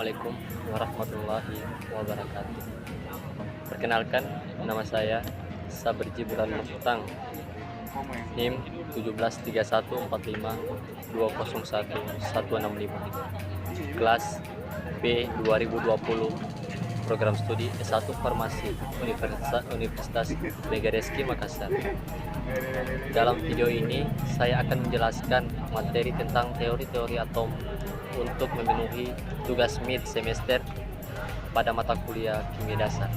Assalamualaikum warahmatullahi wabarakatuh. Perkenalkan, nama saya Saberji Bulan Muftang, NIM 17145201165, kelas B 2020, program studi S1 Farmasi Universitas Megareski Makassar. Dalam video ini saya akan menjelaskan materi tentang teori-teori atom untuk memenuhi tugas mid semester pada mata kuliah kimia dasar.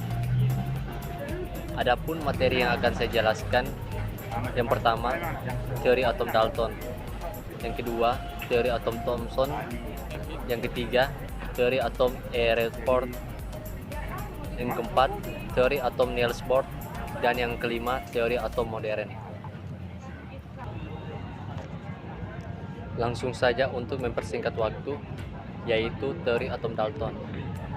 Adapun materi yang akan saya jelaskan, yang pertama teori atom Dalton, yang kedua teori atom Thomson, yang ketiga teori atom Rutherford, yang keempat teori atom Niels Bohr, dan yang kelima teori atom modern. Langsung saja untuk mempersingkat waktu, yaitu teori atom Dalton,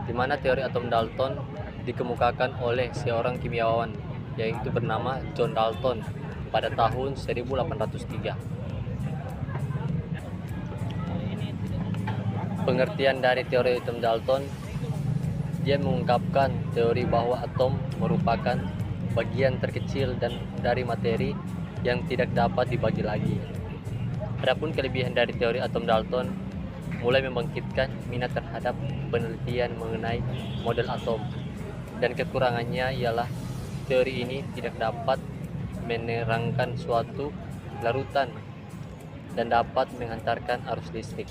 di mana teori atom Dalton dikemukakan oleh seorang kimiawan yaitu bernama John Dalton pada tahun 1803. Pengertian dari teori atom Dalton, dia mengungkapkan teori bahwa atom merupakan bagian terkecil dan dari materi yang tidak dapat dibagi lagi. Adapun kelebihan dari teori atom Dalton mulai membangkitkan minat terhadap penelitian mengenai model atom, dan kekurangannya ialah teori ini tidak dapat menerangkan suatu larutan dan dapat menghantarkan arus listrik.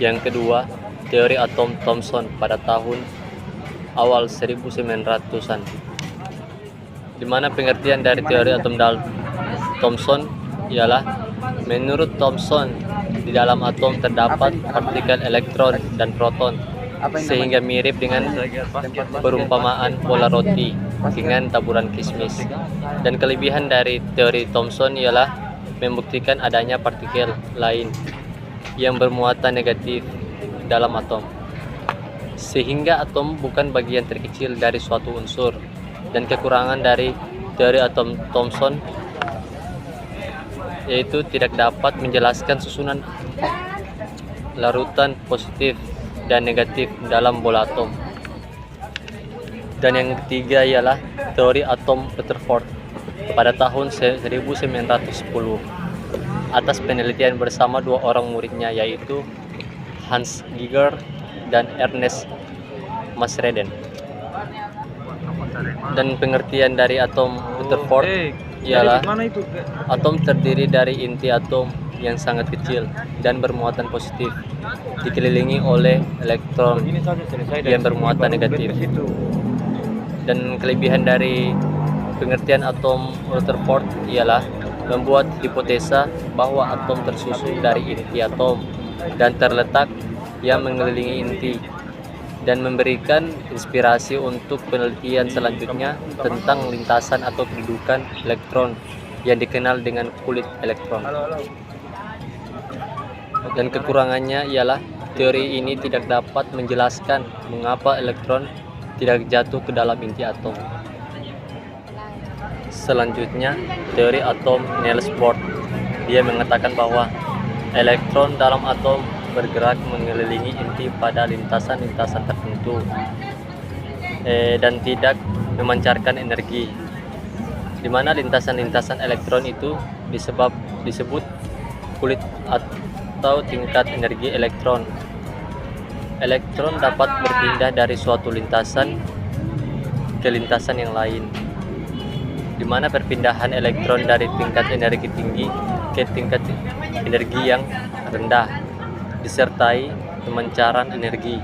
Yang kedua, teori atom Thomson pada tahun awal 1900-an, di mana pengertian dari teori atom Thomson ialah, menurut Thomson, di dalam atom terdapat partikel elektron dan proton, sehingga mirip dengan perumpamaan bola roti dengan taburan kismis. Dan kelebihan dari teori Thomson ialah membuktikan adanya partikel lain yang bermuatan negatif dalam atom, sehingga atom bukan bagian terkecil dari suatu unsur. Dan kekurangan dari teori atom Thomson yaitu tidak dapat menjelaskan susunan larutan positif dan negatif dalam bola atom. Dan yang ketiga ialah teori atom Rutherford pada tahun 1910 atas penelitian bersama dua orang muridnya yaitu Hans Geiger dan Ernest Masreden. Dan pengertian dari atom Rutherford ialah, atom terdiri dari inti atom yang sangat kecil dan bermuatan positif, dikelilingi oleh elektron yang bermuatan negatif. Dan kelebihan dari pengertian atom Rutherford ialah membuat hipotesa bahwa atom tersusun dari inti atom dan terletak yang mengelilingi inti, dan memberikan inspirasi untuk penelitian selanjutnya tentang lintasan atau kedudukan elektron yang dikenal dengan kulit elektron. Dan kekurangannya ialah teori ini tidak dapat menjelaskan mengapa elektron tidak jatuh ke dalam inti atom. Selanjutnya, teori atom Niels Bohr, dia mengatakan bahwa elektron dalam atom bergerak mengelilingi inti pada lintasan-lintasan tertentu dan tidak memancarkan energi, di mana lintasan-lintasan elektron itu disebut kulit atau tingkat energi elektron. Elektron dapat berpindah dari suatu lintasan ke lintasan yang lain, di mana perpindahan elektron dari tingkat energi tinggi ke tingkat energi yang rendah disertai pemancaran energi,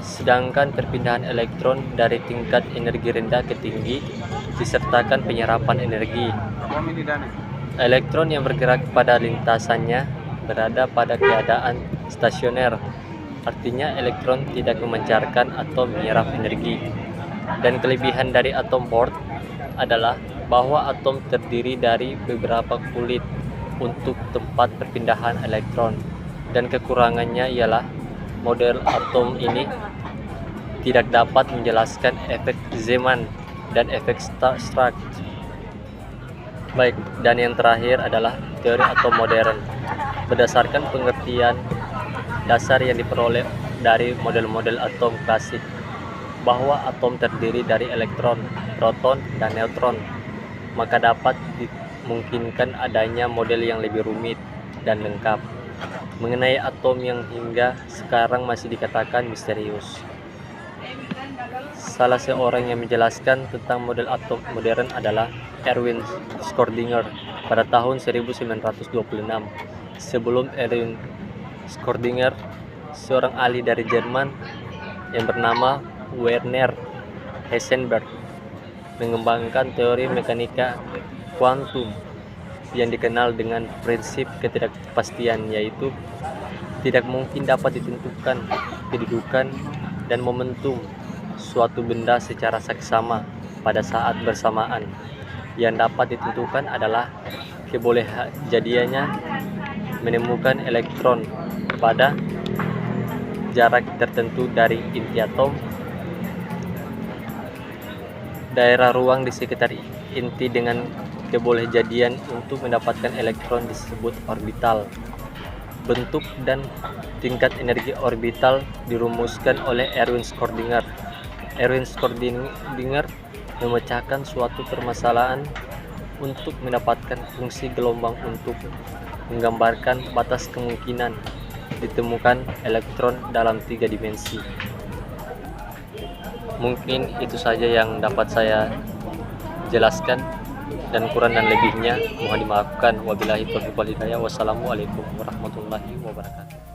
sedangkan perpindahan elektron dari tingkat energi rendah ke tinggi disertakan penyerapan energi. Elektron yang bergerak pada lintasannya berada pada keadaan stasioner, artinya elektron tidak memancarkan atau menyerap energi. Dan kelebihan dari atom Bohr adalah bahwa atom terdiri dari beberapa kulit untuk tempat perpindahan elektron. Dan kekurangannya ialah model atom ini tidak dapat menjelaskan efek Zeeman dan efek Stark. Baik, dan yang terakhir adalah teori atom modern. Berdasarkan pengertian dasar yang diperoleh dari model-model atom klasik, bahwa atom terdiri dari elektron, proton, dan neutron, maka dapat dimungkinkan adanya model yang lebih rumit dan lengkap mengenai atom yang hingga sekarang masih dikatakan misterius. Salah seorang yang menjelaskan tentang model atom modern adalah Erwin Schrödinger pada tahun 1926. Sebelum Erwin Schrödinger, seorang ahli dari Jerman yang bernama Werner Heisenberg mengembangkan teori mekanika kuantum yang dikenal dengan prinsip ketidakpastian, yaitu tidak mungkin dapat ditentukan kedudukan dan momentum suatu benda secara saksama pada saat bersamaan. Yang dapat ditentukan adalah kebolehjadiannya menemukan elektron pada jarak tertentu dari inti atom. Daerah ruang di sekitar inti dengan kebolehjadian untuk mendapatkan elektron disebut orbital. Bentuk dan tingkat energi orbital dirumuskan oleh Erwin Schrödinger. Erwin Schrödinger memecahkan suatu permasalahan untuk mendapatkan fungsi gelombang untuk menggambarkan batas kemungkinan ditemukan elektron dalam 3 dimensi. Mungkin itu saja yang dapat saya jelaskan, dan kurang dan lebihnya mohon dimaafkan. Wabillahi taufiq wal hidayah. Wassalamualaikum warahmatullahi wabarakatuh.